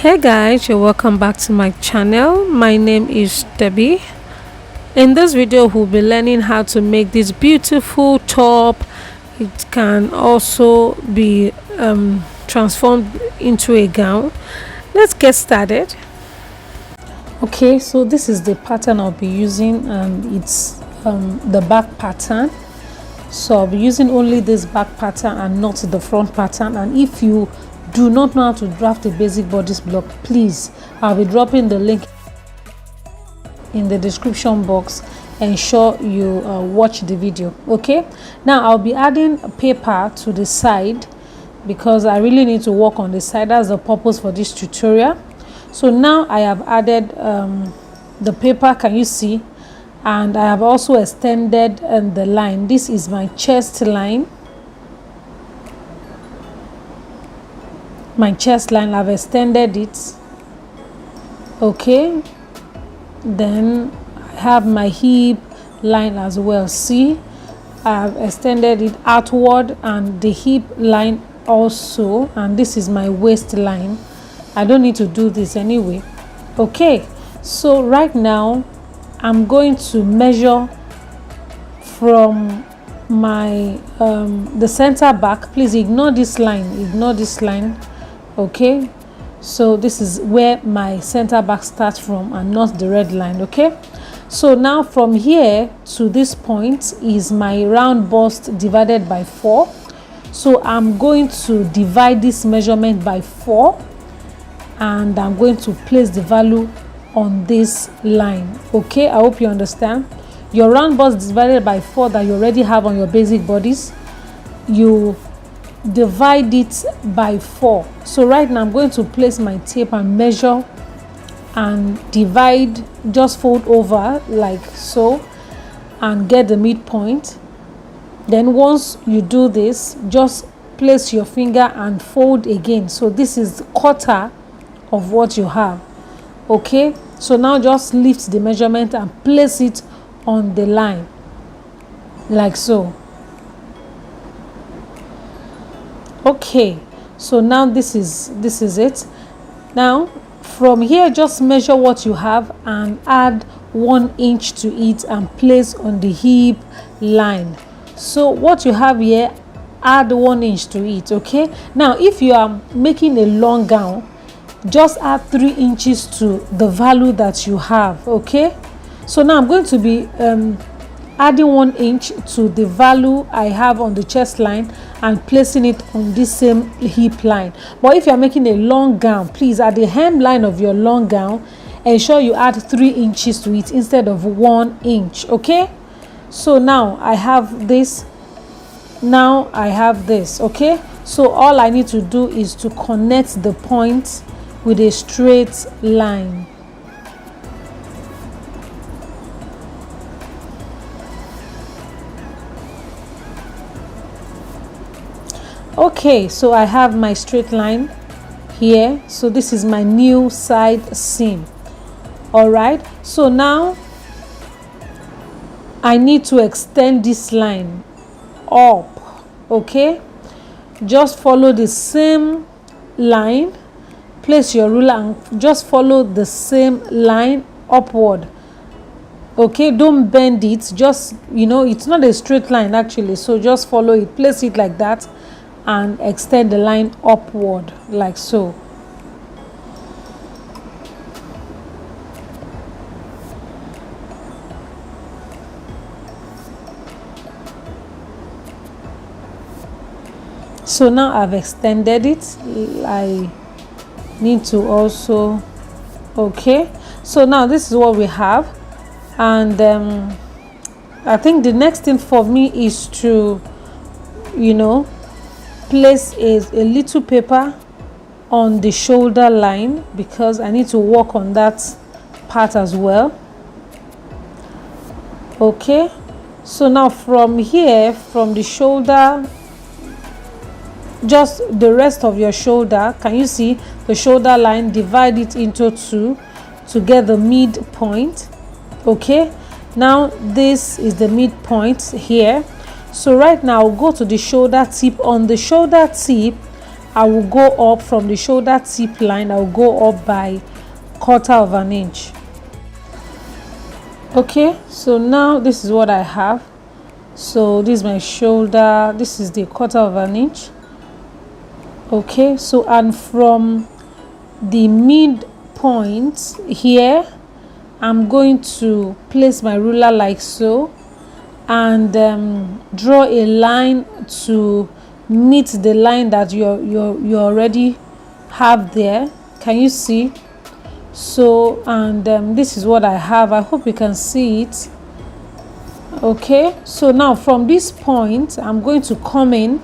Hey guys, you're welcome back to my channel. My name is Debbie. In this video we'll be learning how to make this beautiful top. It can also be transformed into a gown. Let's get started. Okay, so this is the pattern I'll be using, and it's the back pattern. So I'll be using only this back pattern and not the front pattern. And if you do not know how to draft a basic bodice block, please, I'll be dropping the link in the description box. Ensure you watch the video. Okay, now I'll be adding paper to the side because I really need to work on the side. That's the purpose for this tutorial. So now I have added the paper, can you see? And I have also extended the line. This is my chest line. My chest line, I've extended it. Okay, then I have my hip line as well. See, I've extended it outward, and the hip line also, and this is my waist line. I don't need to do this anyway. Okay, so right now I'm going to measure from my the center back. Please ignore this line. Okay, so this is where my center back starts from and not the red line. Okay, so now from here to this point is my round bust divided by 4. So I'm going to divide this measurement by 4, and I'm going to place the value on this line. Okay, I hope you understand. Your round bust divided by 4 that you already have on your basic bodies, you divide it by 4. So right now I'm going to place my tape and measure and divide, just fold over like so and get the midpoint. Then once you do this, just place your finger and fold again. So this is the quarter of what you have. Okay, so now just lift the measurement and place it on the line like so. Okay, so now this is it. Now from here, just measure what you have and add 1 inch to it and place on the hip line. So what you have here, add 1 inch to it. Okay, now if you are making a long gown, just add 3 inches to the value that you have. Okay, so now I'm going to be adding 1 inch to the value I have on the chest line and placing it on this same hip line. But if you are making a long gown, please, at the hemline of your long gown, ensure you add 3 inches to it instead of 1 inch. Okay, so now I have this, now I have this. Okay, so all I need to do is to connect the point with a straight line. Okay, so I have my straight line here. So this is my new side seam. All right, so now I need to extend this line up. Okay, just follow the same line, place your ruler and just follow the same line upward. Okay, don't bend it, just, you know, it's not a straight line actually, so just follow it, place it like that and extend the line upward like so. So now I've extended it. I need to also, okay, so now this is what we have, and I think the next thing for me is to, you know, place a little paper on the shoulder line because I need to work on that part as well. Okay, so now from here, from the shoulder, just the rest of your shoulder, can you see the shoulder line, divide it into 2 to get the midpoint. Okay, now this is the midpoint here. So right now I'll go to the shoulder tip. On the shoulder tip, I will go up from the shoulder tip line. I will go up by 1/4 inch. Okay, so now this is what I have. So this is my shoulder, this is the 1/4 inch. Okay, so and from the midpoint here, I'm going to place my ruler like so, and draw a line to meet the line that you already have there. Can you see? So, and this is what I have. I hope you can see it. Okay, so now from this point I'm going to come in.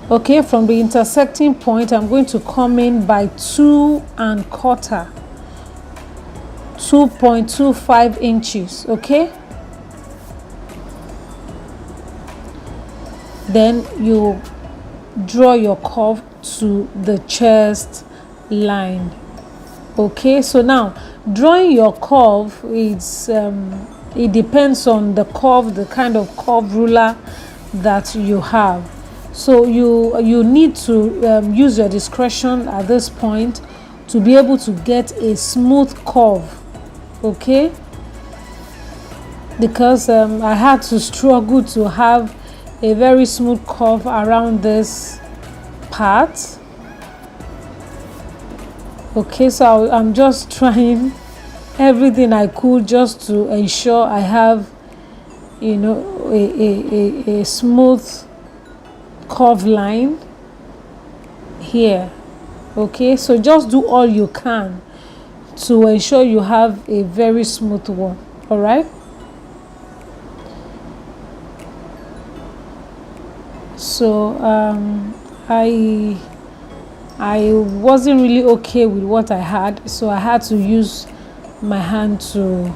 Okay, from the intersecting point I'm going to come in by 2 1/4, 2.25 inches. Okay, then you draw your curve to the chest line. Okay, so now drawing your curve is it depends on the curve, the kind of curve ruler that you have. So you need to use your discretion at this point to be able to get a smooth curve. Okay, because I had to struggle to have a very smooth curve around this part. Okay, so I'm just trying everything I could just to ensure I have, you know, a smooth curve line here. Okay, so just do all you can to ensure you have a very smooth one. All right, so I wasn't really okay with what I had, so I had to use my hand to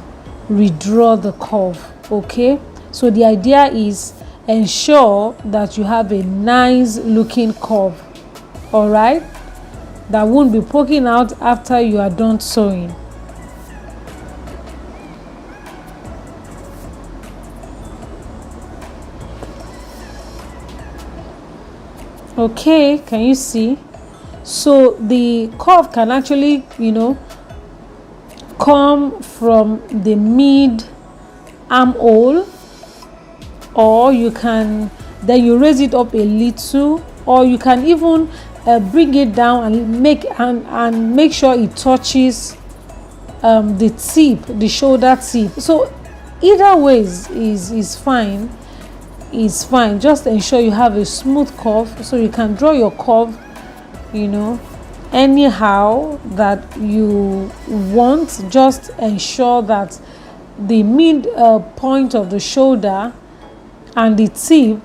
redraw the curve. Okay, so the idea is ensure that you have a nice looking curve, all right, that won't be poking out after you are done sewing. Okay, can you see? So the curve can actually, you know, come from the mid armhole, or you can then you raise it up a little, or you can even bring it down and make sure it touches the tip, the shoulder tip. So either ways is fine. Is fine. Just ensure you have a smooth curve, so you can draw your curve, you know, anyhow that you want. Just ensure that the mid point of the shoulder and the tip,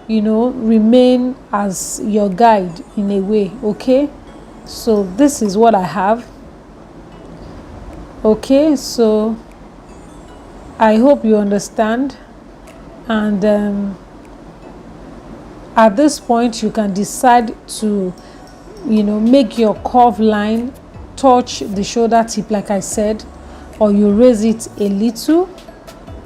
you know, remain as your guide in a way. Okay, so this is what I have. Okay, so I hope you understand, and at this point you can decide to, you know, make your curve line touch the shoulder tip like I said, or you raise it a little.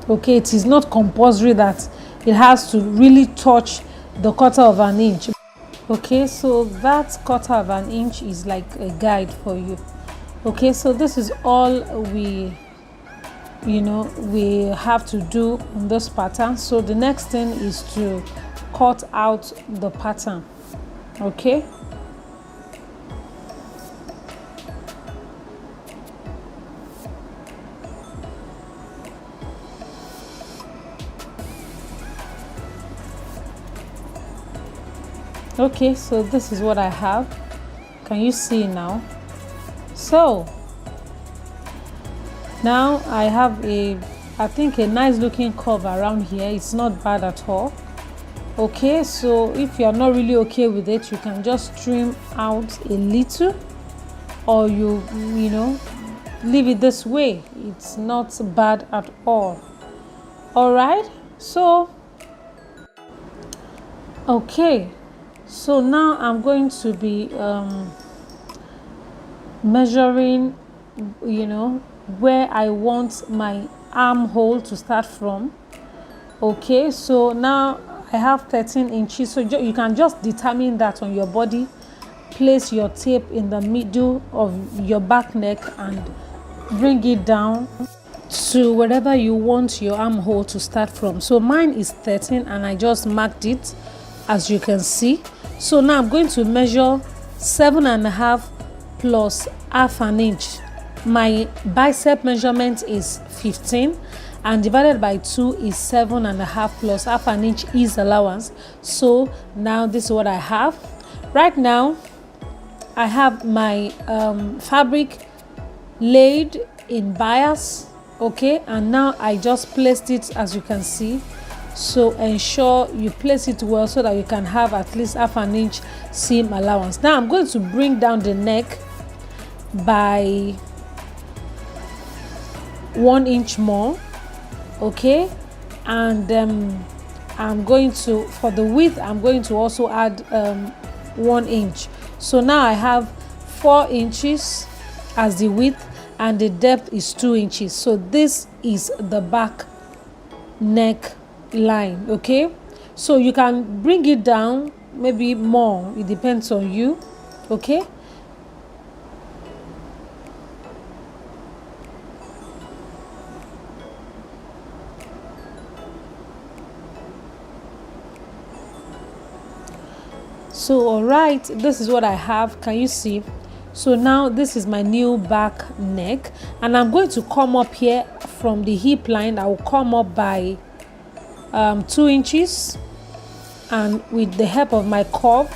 Okay, it is not compulsory that it has to really touch the 1/4 inch. Okay, so that 1/4 inch is like a guide for you. Okay, so this is all we have to do on this pattern. So the next thing is to cut out the pattern. Okay, okay, so this is what I have. Can you see now? So now I have I think a nice looking curve around here. It's not bad at all. Okay, so if you are not really okay with it, you can just trim out a little, or you know, leave it this way. It's not bad at all. All right, so okay, so now I'm going to be measuring, you know, where I want my armhole to start from. Okay, so now I have 13 inches, so you can just determine that on your body. Place your tape in the middle of your back neck and bring it down to wherever you want your armhole to start from. So mine is 13 and I just marked it, as you can see. So now I'm going to measure 7.5 plus half an inch. My bicep measurement is 15 and divided by 2 is 7.5 plus half an inch is allowance. So now this is what I have. Right now I have my fabric laid in bias, okay, and now I just placed it, as you can see. So ensure you place it well so that you can have at least half an inch seam allowance. Now I'm going to bring down the neck by 1 inch more, okay, and I'm going to, for the width, I'm going to also add 1 inch. So now I have 4 inches as the width and the depth is 2 inches. So this is the back neck line, okay. So you can bring it down maybe more, it depends on you, okay. So all right, this is what I have. Can you see? So now this is my new back neck and I'm going to come up here from the hip line. I will come up by 2 inches, and with the help of my curve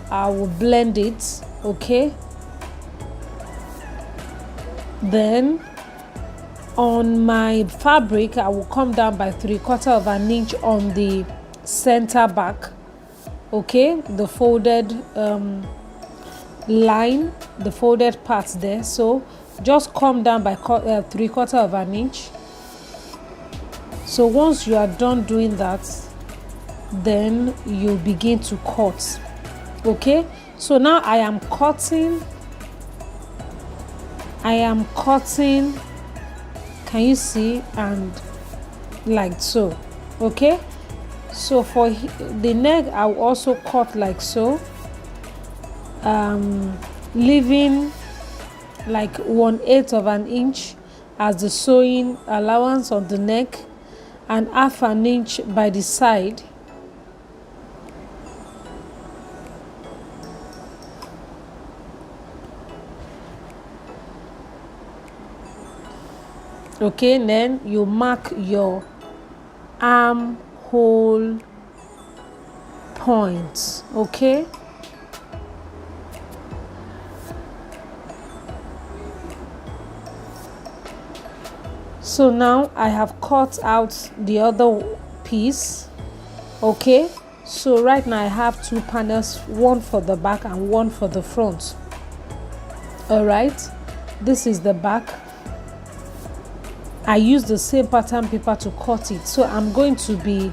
I will blend it, okay. Then on my fabric I will come down by 3/4 of an inch on the center back, okay, the folded line, the folded parts there. So just come down by 3/4 of an inch. So once you are done doing that, then you begin to cut, okay. So now I am cutting, can you see, and like so, okay. So for the neck I will also cut like so, leaving like 1/8 of an inch as the sewing allowance on the neck and half an inch by the side. Okay, and then you mark your armhole points, okay. So now I have cut out the other piece, okay. So right now I have 2 panels, one for the back and one for the front. All right, this is the back. I use the same pattern paper to cut it, so I'm going to be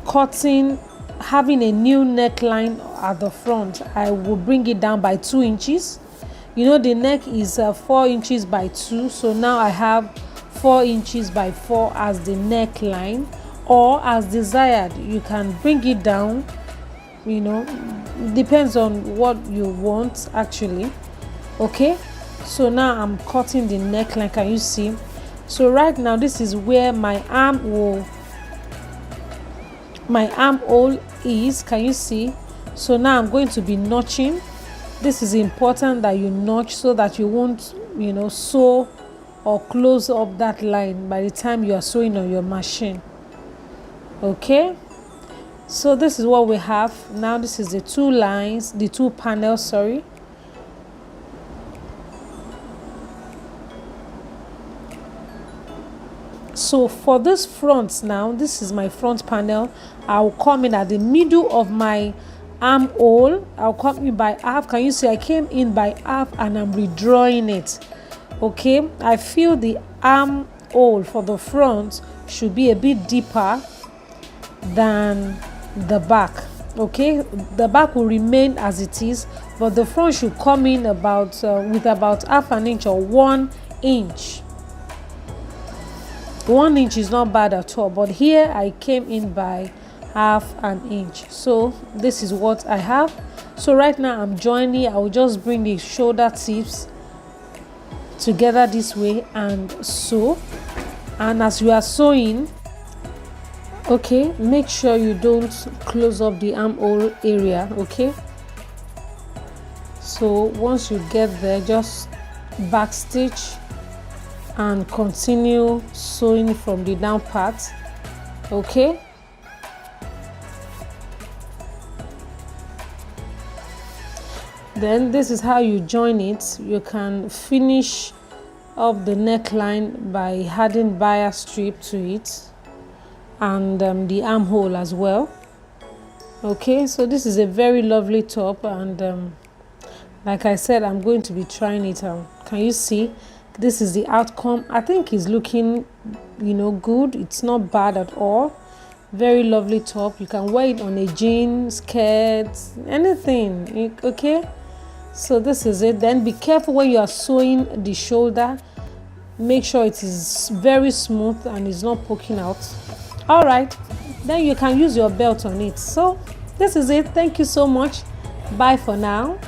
cutting, having a new neckline at the front. I will bring it down by 2 inches. You know the neck is 4 inches by 2, so now I have 4 inches by 4 as the neckline, or as desired you can bring it down, you know, depends on what you want actually, okay. So now I'm cutting the neckline, can you see? So right now this is where my armhole is, can you see? So now I'm going to be notching. This is important that you notch so that you won't, you know, sew or close up that line by the time you are sewing on your machine, okay. So this is what we have now. This is the 2 lines, the 2 panels, sorry. So for this front now, this is my front panel. I'll come in at the middle of my armhole. I'll come in by half. Can you see I came in by half and I'm redrawing it, okay. I feel the armhole for the front should be a bit deeper than the back, okay. The back will remain as it is, but the front should come in about with about half an inch or 1 inch, 1 inch is not bad at all, but here I came in by half an inch. So this is what I have. So right now I'm joining. I will just bring the shoulder tips together this way and sew. And as you are sewing, okay, make sure you don't close up the armhole area. Okay, so once you get there, just back stitch and continue sewing from the down part. Okay, then this is how you join it. You can finish up the neckline by adding bias strip to it, and the armhole as well. Okay, so this is a very lovely top, and like I said, I'm going to be trying it out. Can you see? This is the outcome. I think it's looking, you know, good. It's not bad at all. Very lovely top. You can wear it on a jean, skirt, anything. Okay, so this is it. Then be careful when you are sewing the shoulder. Make sure it is very smooth and it's not poking out. All right, then you can use your belt on it. So this is it. Thank you so much. Bye for now.